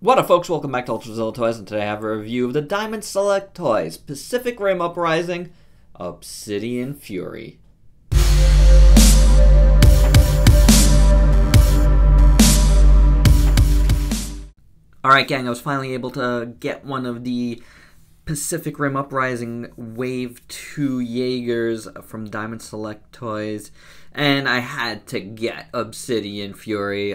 What up, folks? Welcome back to Ultrazilla Toys, and today I have a review of the Diamond Select Toys Pacific Rim Uprising Obsidian Fury. Alright gang, I was finally able to get one of the Pacific Rim Uprising Wave 2 Jaegers from Diamond Select Toys, and I had to get Obsidian Fury.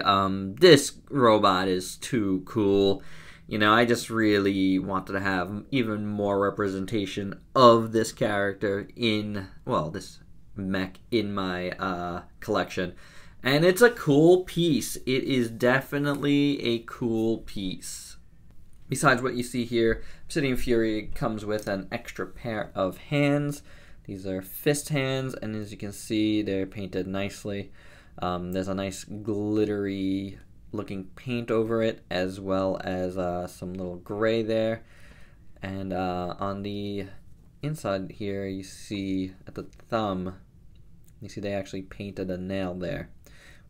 This robot is too cool. You know, I just really wanted to have even more representation of this character in, well, this mech in my collection. And it's a cool piece. It is definitely a cool piece. Besides what you see here, Obsidian Fury comes with an extra pair of hands. These are fist hands, and as you can see, they're painted nicely. There's a nice glittery looking paint over it, as well as some little gray there. And on the inside here, you see at the thumb, you see they actually painted a nail there,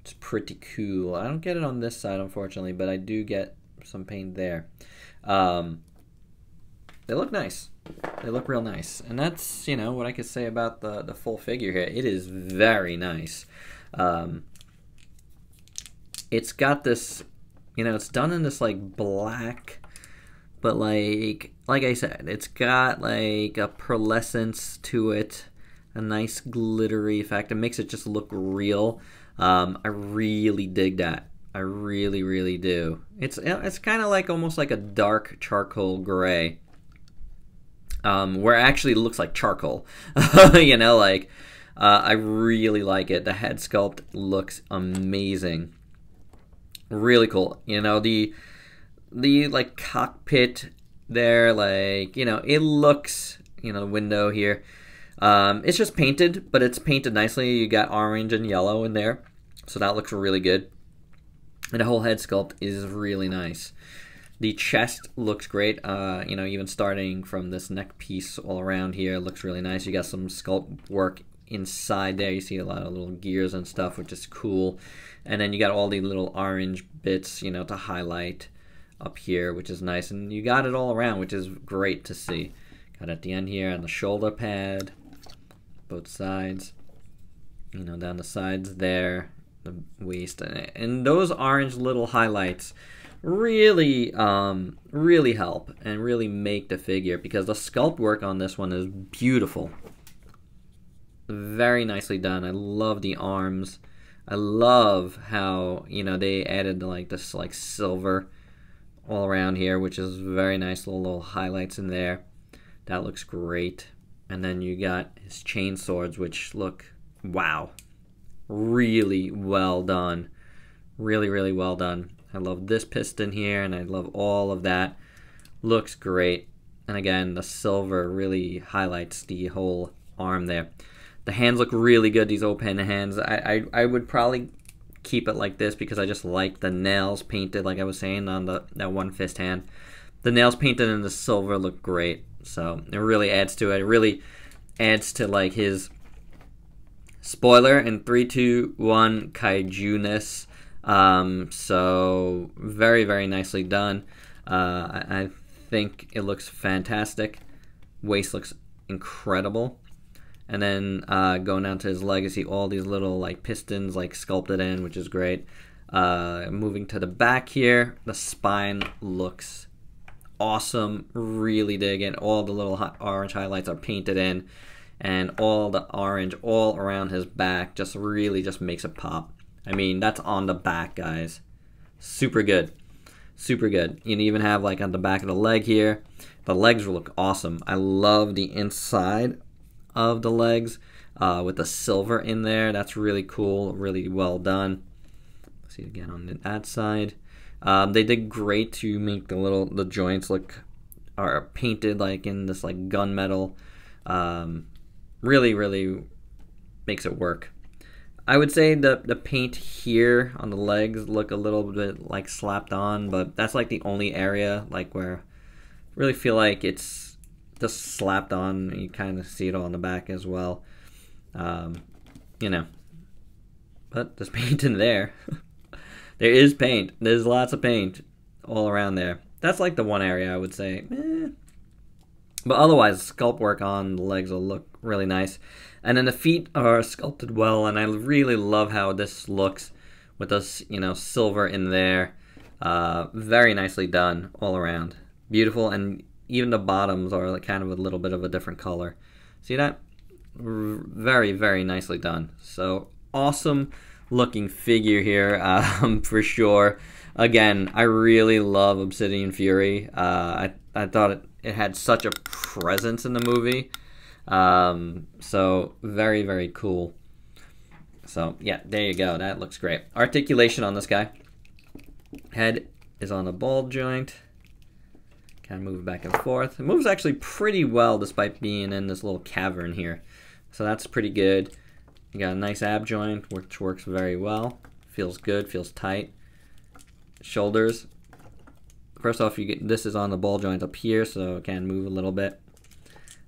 which is pretty cool. I don't get it on this side, unfortunately, but I do get some paint there. They look nice. They look real nice. And that's, you know, what I could say about the full figure here. It is very nice. It's got this, you know, it's done in this, like, black, but, like I said, it's got, like, a pearlescence to it, a nice glittery effect. It makes it just look real. I really dig that. I really, really do. It's kind of like almost like a dark charcoal gray, where it actually looks like charcoal. You know, like I really like it. The head sculpt looks amazing. Really cool. You know, the like cockpit there, like, you know, it looks, you know, the window here. It's just painted, but it's painted nicely. You got orange and yellow in there, so that looks really good. And the whole head sculpt is really nice. The chest looks great, you know, even starting from this neck piece all around here, looks really nice. You got some sculpt work inside there. You see a lot of little gears and stuff, which is cool. And then you got all the little orange bits, you know, to highlight up here, which is nice. And you got it all around, which is great to see. Got at the end here on the shoulder pad, both sides, you know, down the sides there. The waist, and those orange little highlights really really help and really make the figure, because the sculpt work on this one is beautiful, very nicely done. I love the arms. I love how, you know, they added like this like silver all around here, which is very nice. Little highlights in there. That looks great. And then you got his chain swords, which look, wow, really well done. Really, really well done. I love this piston here, and I love all of that. Looks great. And again, the silver really highlights the whole arm there. The hands look really good, these open hands. I would probably keep it like this, because I just like the nails painted, like I was saying, on that one fist hand. The nails painted in the silver look great. So it really adds to it. It really adds to like his spoiler in 3, 2, 1 kaiju-ness. So very, very nicely done. I think it looks fantastic. Waist looks incredible. And then going down to his leg, you see all these little like pistons like sculpted in, which is great. Moving to the back here, the spine looks awesome. Really dig it. All the little orange highlights are painted in, and all the orange all around his back just really just makes it pop. I mean, that's on the back, guys. Super good. Super good. You even have like on the back of the leg here. The legs look awesome. I love the inside of the legs with the silver in there. That's really cool. Really well done. See it again on that side. They did great to make the joints look, are painted like in this like gunmetal. Really, really makes it work. I would say the paint here on the legs look a little bit like slapped on, but that's like the only area like where I really feel like it's just slapped on. You kind of see it all on the back as well. You know, but there's paint in there. There is paint. There's lots of paint all around there. That's like the one area I would say, But otherwise, sculpt work on the legs will look really nice. And then the feet are sculpted well, and I really love how this looks with this, silver in there. Very nicely done all around. Beautiful, and even the bottoms are like kind of a little bit of a different color. See that? Very, very nicely done. So awesome looking figure here, for sure. Again, I really love Obsidian Fury. I thought it had such a presence in the movie. So very, very cool. So yeah, there you go. That looks great. Articulation on this guy. Head is on a ball joint. Kind of move back and forth. It moves actually pretty well despite being in this little cavern here. So that's pretty good. You got a nice ab joint, which works very well. Feels good, feels tight. Shoulders. First off, this is on the ball joint up here, so it can move a little bit.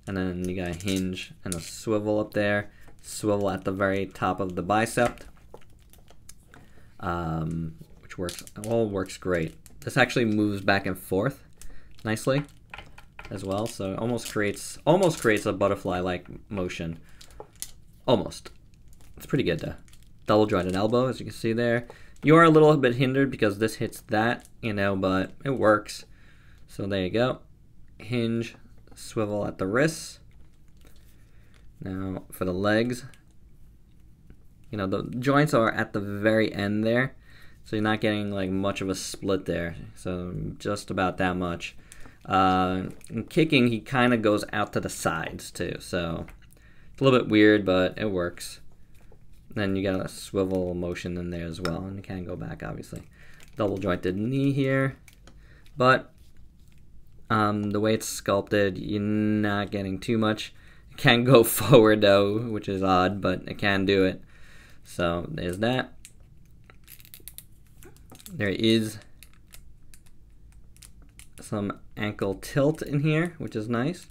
And then you got a hinge and a swivel up there. Swivel at the very top of the bicep. Which works great. This actually moves back and forth nicely as well, so it almost creates a butterfly-like motion. Almost. It's pretty good though. Double jointed elbow, as you can see there. You are a little bit hindered because this hits that, but it works. So there you go. Hinge, swivel at the wrists. Now for the legs, the joints are at the very end there, so you're not getting like much of a split there. So just about that much. In kicking, he kind of goes out to the sides too, so it's a little bit weird, but it works. Then you got a swivel motion in there as well, and you can go back, obviously. Double jointed knee here, but the way it's sculpted, you're not getting too much. It can go forward though, which is odd, but it can do it. So there's that. There is some ankle tilt in here, which is nice,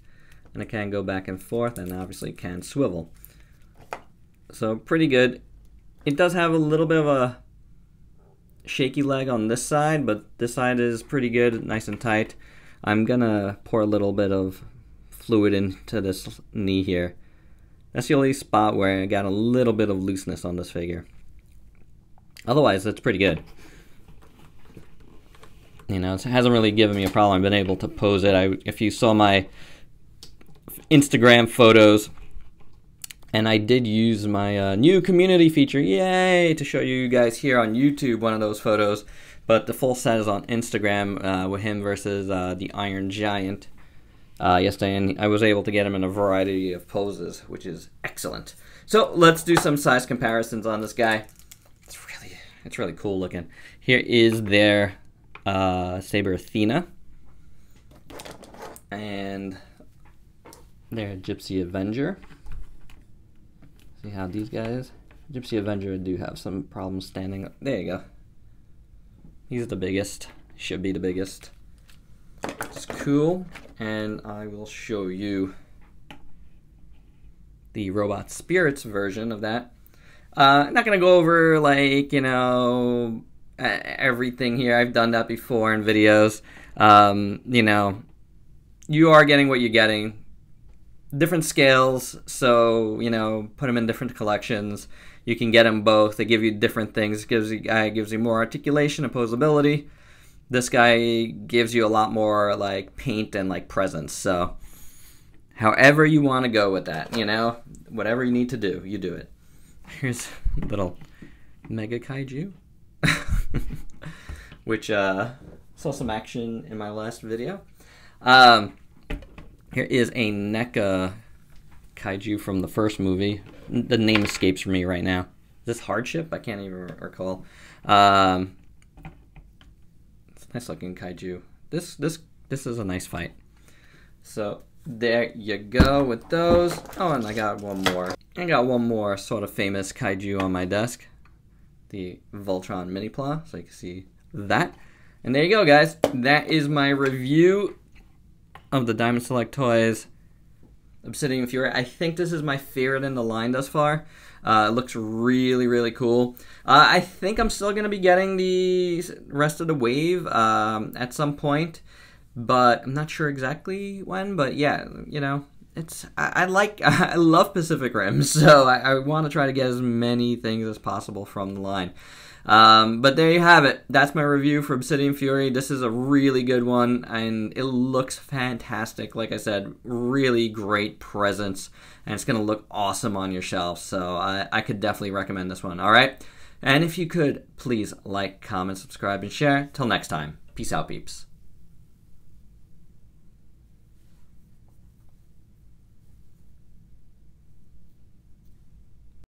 and it can go back and forth, and obviously can swivel. So pretty good. It does have a little bit of a shaky leg on this side, but this side is pretty good, nice and tight. I'm gonna pour a little bit of fluid into this knee here. That's the only spot where I got a little bit of looseness on this figure. Otherwise, it's pretty good. It hasn't really given me a problem. I've been able to pose it. If you saw my Instagram photos, and I did use my new community feature, yay, to show you guys here on YouTube one of those photos. But the full set is on Instagram with him versus the Iron Giant yesterday, and I was able to get him in a variety of poses, which is excellent. So let's do some size comparisons on this guy. It's really cool looking. Here is their Saber Athena and their Gypsy Avenger. See how these guys, Gypsy Avenger do have some problems standing up. There you go. He's the biggest, should be the biggest. It's cool, and I will show you the Robot Spirits version of that. I'm not gonna go over everything here. I've done that before in videos. You are getting what you're getting. Different scales, so put them in different collections. You can get them both. They give you different things. Gives you more articulation and posability. This guy gives you a lot more paint and presence. So however you want to go with that, whatever you need to do, you do it. Here's a little Mega Kaiju, which saw some action in my last video. Here is a NECA Kaiju from the first movie. The name escapes me right now. Is this Hardship? I can't even recall. It's a nice looking Kaiju. This is a nice fight. So there you go with those. Oh, and I got one more. I got one more sort of famous Kaiju on my desk. The Voltron Mini-Pla, so you can see that. And there you go, guys. That is my review of the Diamond Select Toys Obsidian Fury. I think this is my favorite in the line thus far. It looks really, really cool. I think I'm still going to be getting the rest of the wave at some point, but I'm not sure exactly when. But yeah, you know, I love Pacific Rim, so I want to try to get as many things as possible from the line. But there you have it. That's my review for Obsidian Fury. This is a really good one, and it looks fantastic. Like I said, really great presence, and it's going to look awesome on your shelf. So I could definitely recommend this one. All right? And if you could, please like, comment, subscribe, and share. Till next time. Peace out, peeps.